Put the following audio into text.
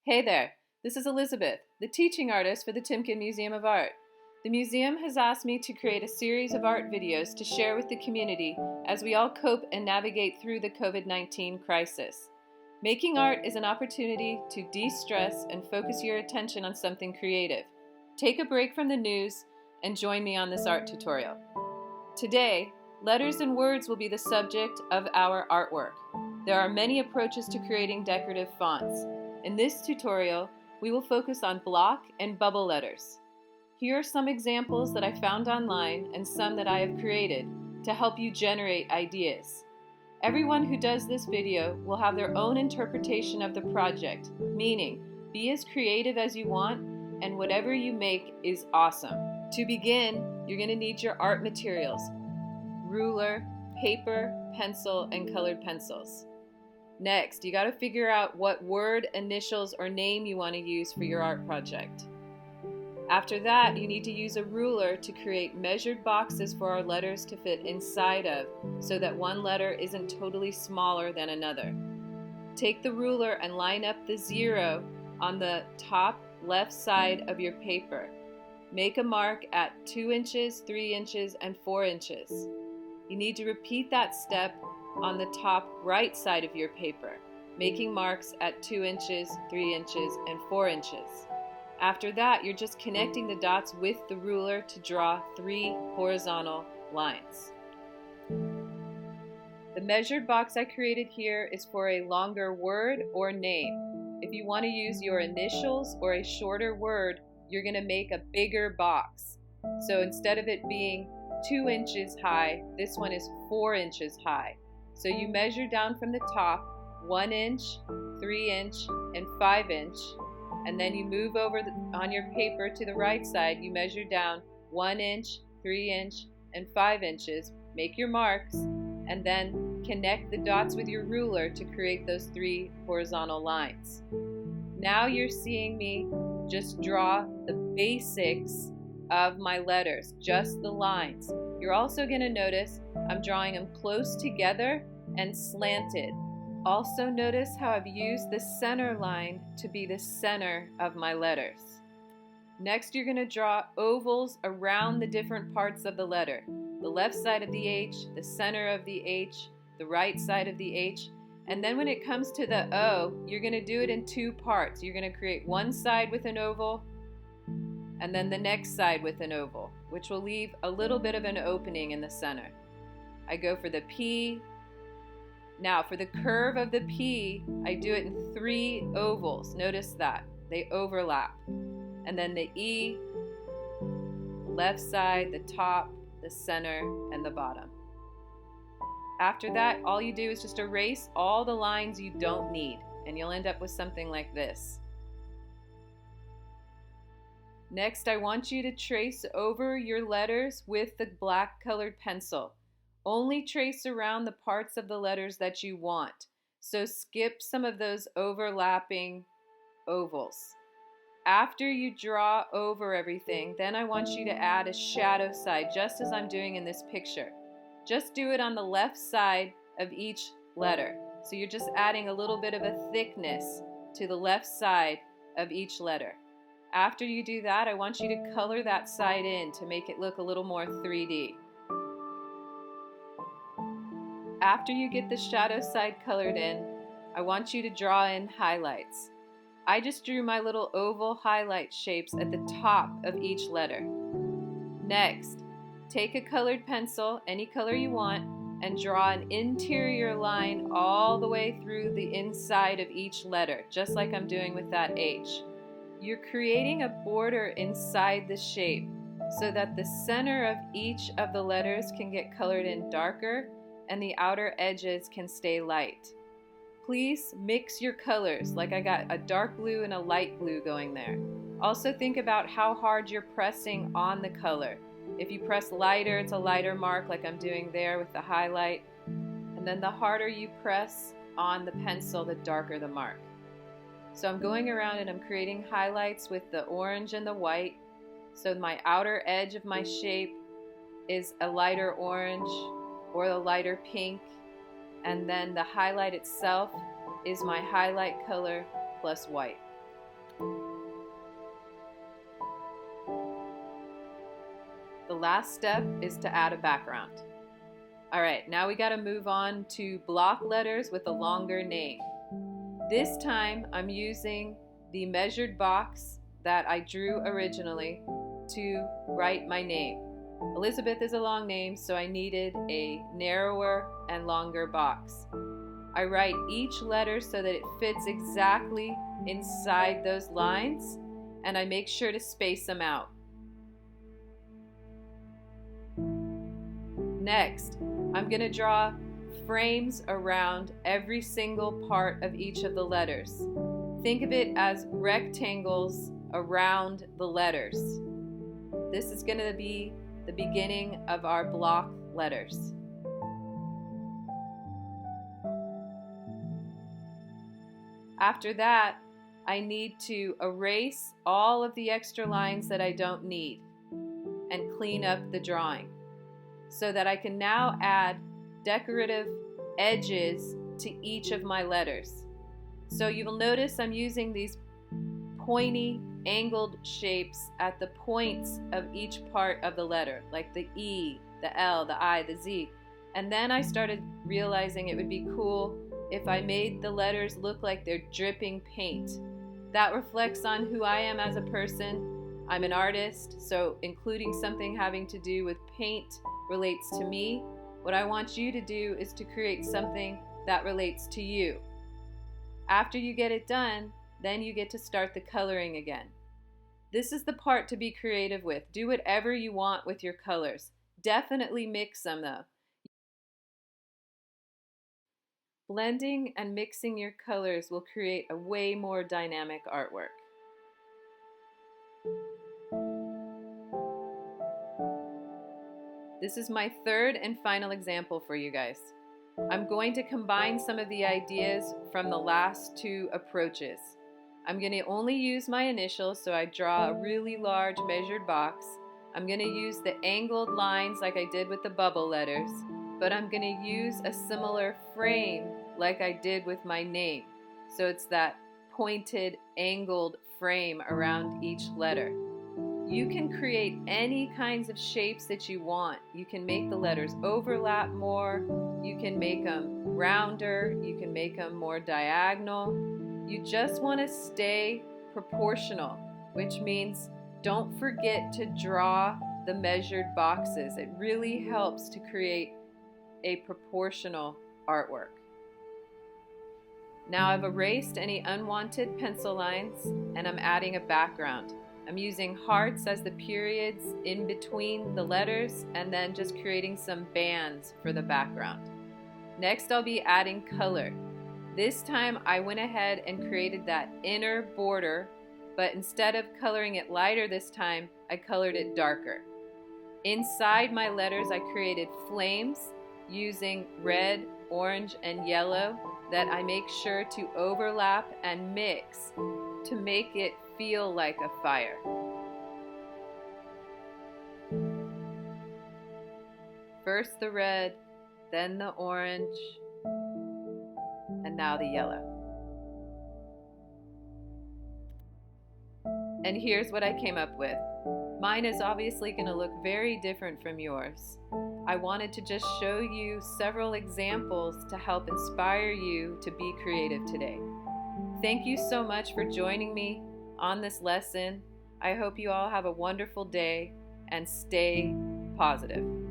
Hey there, this is Elizabeth, the teaching artist for the Timken Museum of Art. The museum has asked me to create a series of art videos to share with the community as we all cope and navigate through the COVID-19 crisis. Making art is an opportunity to de-stress and focus your attention on something creative. Take a break from the news and join me on this art tutorial. Today, letters and words will be the subject of our artwork. There are many approaches to creating decorative fonts. In this tutorial, we will focus on block and bubble letters. Here are some examples that I found online and some that I have created to help you generate ideas. Everyone who does this video will have their own interpretation of the project, meaning be as creative as you want and whatever you make is awesome. To begin, you're going to need your art materials: ruler, paper, pencil, and colored pencils. Next, you got to figure out what word, initials, or name you want to use for your art project. After that, you need to use a ruler to create measured boxes for our letters to fit inside of, so that one letter isn't totally smaller than another. Take the ruler and line up the 0 on the top left side of your paper. Make a mark at 2 inches, 3 inches, and 4 inches. You need to repeat that step on the top right side of your paper, making marks at 2 inches, 3 inches, and 4 inches. After that, you're just connecting the dots with the ruler to draw 3 horizontal lines. The measured box I created here is for a longer word or name. If you want to use your initials or a shorter word, you're going to make a bigger box. So instead of it being 2 inches high, this one is 4 inches high. So you measure down from the top 1 inch, 3 inch, and 5 inch, and then you move over on your paper to the right side. You measure down 1 inch, 3 inch, and 5 inches, make your marks, and then connect the dots with your ruler to create those 3 horizontal lines. Now you're seeing me just draw the basics of my letters, just the lines. You're also going to notice I'm drawing them close together and slanted. Also notice how I've used the center line to be the center of my letters. Next, you're going to draw ovals around the different parts of the letter. The left side of the H, the center of the H, the right side of the H, and then when it comes to the O, you're going to do it in 2 parts. You're going to create one side with an oval and then the next side with an oval, which will leave a little bit of an opening in the center. I go for the P. Now for the curve of the P, I do it in 3 ovals. Notice that. They overlap. And then the E, the left side, the top, the center, and the bottom. After that, all you do is just erase all the lines you don't need, and you'll end up with something like this. Next, I want you to trace over your letters with the black colored pencil. Only trace around the parts of the letters that you want. So skip some of those overlapping ovals. After you draw over everything, then I want you to add a shadow side, just as I'm doing in this picture. Just do it on the left side of each letter. So you're just adding a little bit of a thickness to the left side of each letter. After you do that, I want you to color that side in to make it look a little more 3D. After you get the shadow side colored in, I want you to draw in highlights. I just drew my little oval highlight shapes at the top of each letter. Next, take a colored pencil, any color you want, and draw an interior line all the way through the inside of each letter, just like I'm doing with that H. You're creating a border inside the shape so that the center of each of the letters can get colored in darker and the outer edges can stay light. Please mix your colors, like I got a dark blue and a light blue going there. Also think about how hard you're pressing on the color. If you press lighter, it's a lighter mark like I'm doing there with the highlight. And then the harder you press on the pencil, the darker the mark. So I'm going around and I'm creating highlights with the orange and the white. So my outer edge of my shape is a lighter orange or a lighter pink. And then the highlight itself is my highlight color plus white. The last step is to add a background. All right, now we got to move on to block letters with a longer name. This time I'm using the measured box that I drew originally to write my name. Elizabeth is a long name, so I needed a narrower and longer box. I write each letter so that it fits exactly inside those lines, and I make sure to space them out. Next, I'm going to draw frames around every single part of each of the letters. Think of it as rectangles around the letters. This is going to be the beginning of our block letters. After that, I need to erase all of the extra lines that I don't need and clean up the drawing so that I can now add decorative edges to each of my letters. So you will notice I'm using these pointy, angled shapes at the points of each part of the letter, like the E, the L, the I, the Z. And then I started realizing it would be cool if I made the letters look like they're dripping paint. That reflects on who I am as a person. I'm an artist, so including something having to do with paint relates to me. What I want you to do is to create something that relates to you. After you get it done, then you get to start the coloring again. This is the part to be creative with. Do whatever you want with your colors. Definitely mix them though. Blending and mixing your colors will create a way more dynamic artwork. This is my third and final example for you guys. I'm going to combine some of the ideas from the last two approaches. I'm going to only use my initials, so I draw a really large measured box. I'm going to use the angled lines like I did with the bubble letters, but I'm going to use a similar frame like I did with my name. So it's that pointed, angled frame around each letter. You can create any kinds of shapes that you want. You can make the letters overlap more. You can make them rounder. You can make them more diagonal. You just want to stay proportional, which means don't forget to draw the measured boxes. It really helps to create a proportional artwork. Now I've erased any unwanted pencil lines and I'm adding a background. I'm using hearts as the periods in between the letters and then just creating some bands for the background. Next I'll be adding color. This time I went ahead and created that inner border, but instead of coloring it lighter this time, I colored it darker. Inside my letters I created flames using red, orange, and yellow that I make sure to overlap and mix to make it feel like a fire. First the red, then the orange, and now the yellow. And here's what I came up with. Mine is obviously going to look very different from yours. I wanted to just show you several examples to help inspire you to be creative today. Thank you so much for joining me on this lesson. I hope you all have a wonderful day and stay positive.